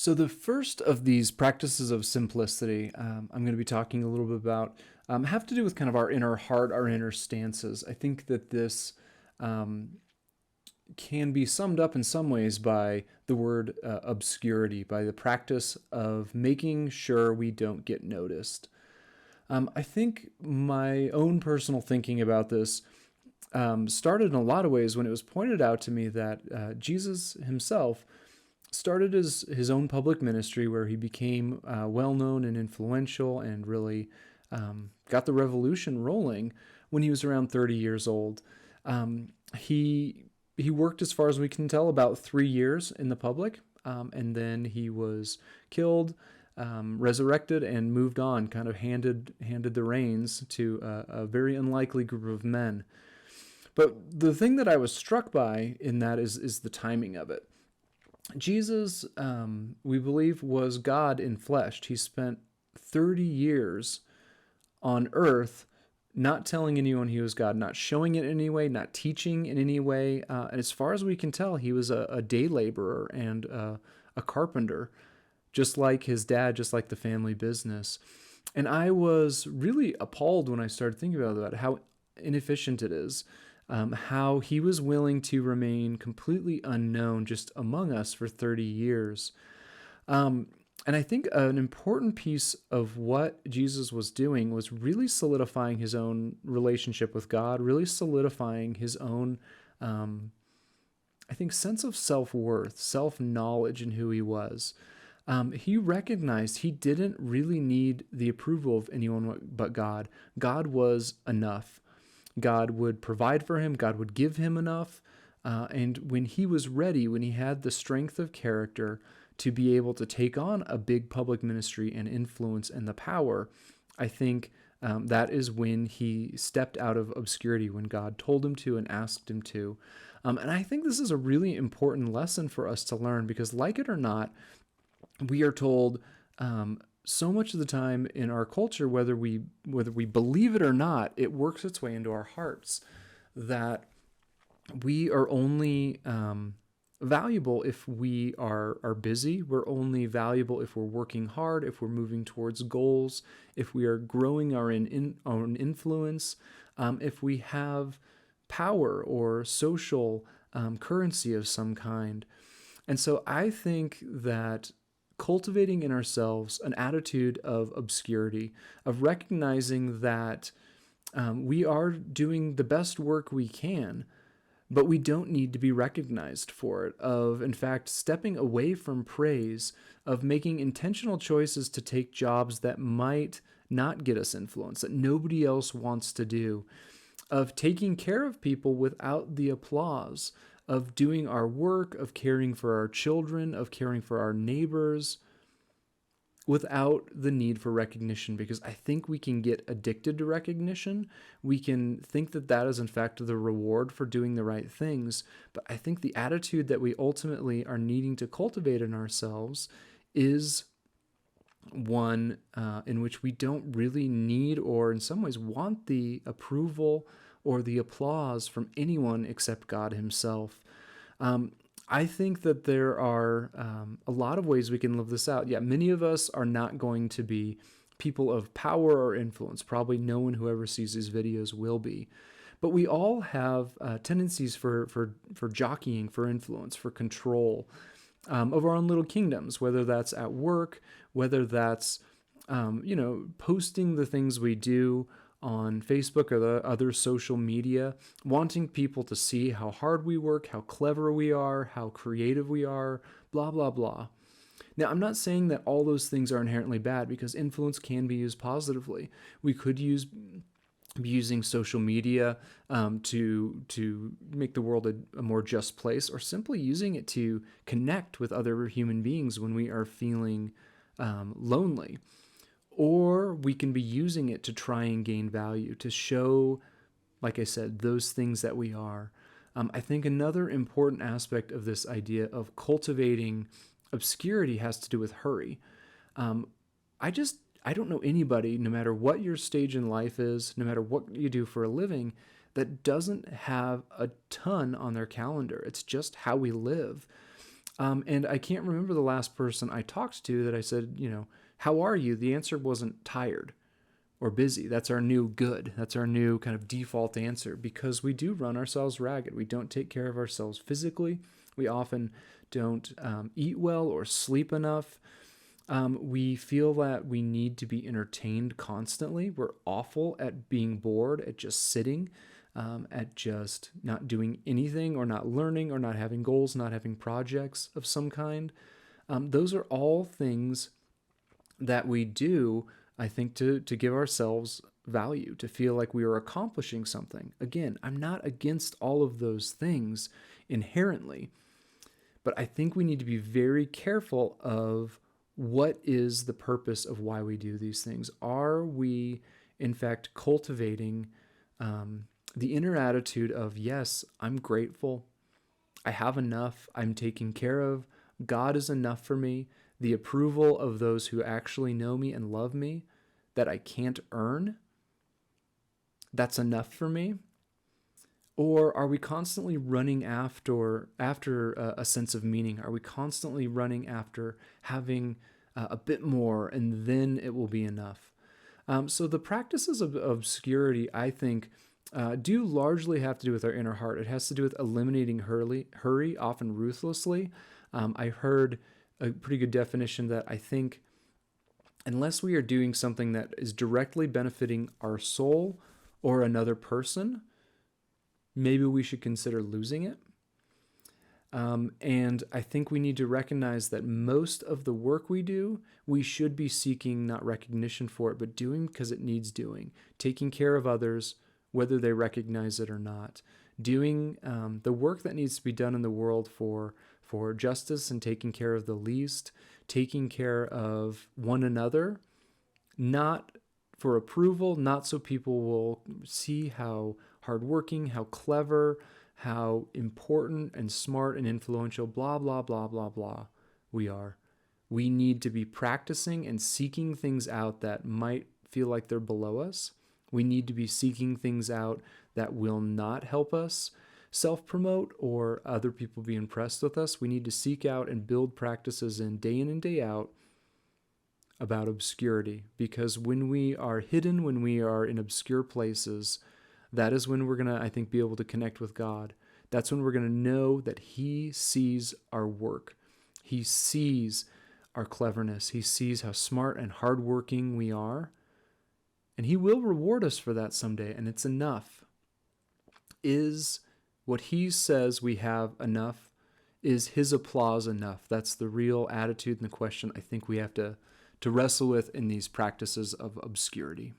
So the first of these practices of simplicity, I'm going to be talking a little bit about, have to do with kind of our inner heart, our inner stances. I think that this can be summed up in some ways by the word obscurity, by the practice of making sure we don't get noticed. I think my own personal thinking about this started in a lot of ways when it was pointed out to me that Jesus himself started his own public ministry where he became well known and influential and really got the revolution rolling when he was around 30 years old. He worked, as far as we can tell, about 3 years in the public, and then he was killed, resurrected, and moved on. Kind of handed the reins to a very unlikely group of men. But the thing that I was struck by in that is the timing of it. Jesus, we believe, was God in flesh. He spent 30 years on earth not telling anyone he was God, not showing it in any way, not teaching in any way. And as far as we can tell, he was a day laborer and a carpenter, just like his dad, just like the family business. And I was really appalled when I started thinking about that, how inefficient it is. How he was willing to remain completely unknown just among us for 30 years. And I think an important piece of what Jesus was doing was really solidifying his own relationship with God, really solidifying his own, I think, sense of self-worth, self-knowledge in who he was. He recognized he didn't really need the approval of anyone but God. God was enough. God would provide for him. God would give him enough. And when he was ready, when he had the strength of character to be able to take on a big public ministry and influence and the power, I think that is when he stepped out of obscurity, when God told him to and asked him to. And I think this is a really important lesson for us to learn because, like it or not, we are told so much of the time in our culture, whether we believe it or not, it works its way into our hearts, that we are only valuable if we are busy. We're only valuable if we're working hard, if we're moving towards goals, if we are growing our own influence, if we have power or social currency of some kind. And so I think that cultivating in ourselves an attitude of obscurity, of recognizing that we are doing the best work we can, but we don't need to be recognized for it, of, in fact, stepping away from praise, of making intentional choices to take jobs that might not get us influence, that nobody else wants to do, of taking care of people without the applause, of doing our work, of caring for our children, of caring for our neighbors without the need for recognition, because I think we can get addicted to recognition. We can think that that is in fact the reward for doing the right things. But I think the attitude that we ultimately are needing to cultivate in ourselves is one in which we don't really need or in some ways want the approval or the applause from anyone except God himself. I think that there are a lot of ways we can live this out. Yeah, many of us are not going to be people of power or influence. Probably no one who ever sees these videos will be. But we all have tendencies for jockeying, for influence, for control of our own little kingdoms, whether that's at work, whether that's posting the things we do on Facebook or the other social media, wanting people to see how hard we work, how clever we are, how creative we are, blah, blah, blah. Now, I'm not saying that all those things are inherently bad, because influence can be used positively. We could be using social media to make the world a more just place, or simply using it to connect with other human beings when we are feeling lonely. Or we can be using it to try and gain value, to show, like I said, those things that we are. I think another important aspect of this idea of cultivating obscurity has to do with hurry. I don't know anybody, no matter what your stage in life is, no matter what you do for a living, that doesn't have a ton on their calendar. It's just how we live. And I can't remember the last person I talked to that I said, how are you? The answer wasn't tired or busy. That's our new good. That's our new kind of default answer, because we do run ourselves ragged. We don't take care of ourselves physically. We often don't eat well or sleep enough. We feel that we need to be entertained constantly. We're awful at being bored, at just sitting, at just not doing anything or not learning or not having goals, not having projects of some kind. Those are all things that we do, I think, to give ourselves value, to feel like we are accomplishing something. Again, I'm not against all of those things inherently, but I think we need to be very careful of what is the purpose of why we do these things. Are we, in fact, cultivating the inner attitude of, yes, I'm grateful, I have enough, I'm taken care of, God is enough for me, the approval of those who actually know me and love me that I can't earn, that's enough for me? Or are we constantly running after a sense of meaning? Are we constantly running after having a bit more, and then it will be enough? So the practices of obscurity, I think, do largely have to do with our inner heart. It has to do with eliminating hurry, often ruthlessly. I heard a pretty good definition that I think unless we are doing something that is directly benefiting our soul or another person, maybe we should consider losing it. And I think we need to recognize that most of the work we do, we should be seeking not recognition for it, but doing because it needs doing. Taking care of others, whether they recognize it or not. Doing the work that needs to be done in the world for justice and taking care of the least. Taking care of one another, not for approval, not so people will see how hardworking, how clever, how important and smart and influential, blah, blah, blah, blah, blah, we are. We need to be practicing and seeking things out that might feel like they're below us. We need to be seeking things out that will not help us self-promote or other people be impressed with us. We need to seek out and build practices in and day out about obscurity, because when we are hidden, when we are in obscure places, that is when we're going to, I think, be able to connect with God. That's when we're going to know that He sees our work. He sees our cleverness. He sees how smart and hardworking we are. And He will reward us for that someday, and it's enough. Is what He says we have enough? Is His applause enough? That's the real attitude and the question I think we have to wrestle with in these practices of obscurity.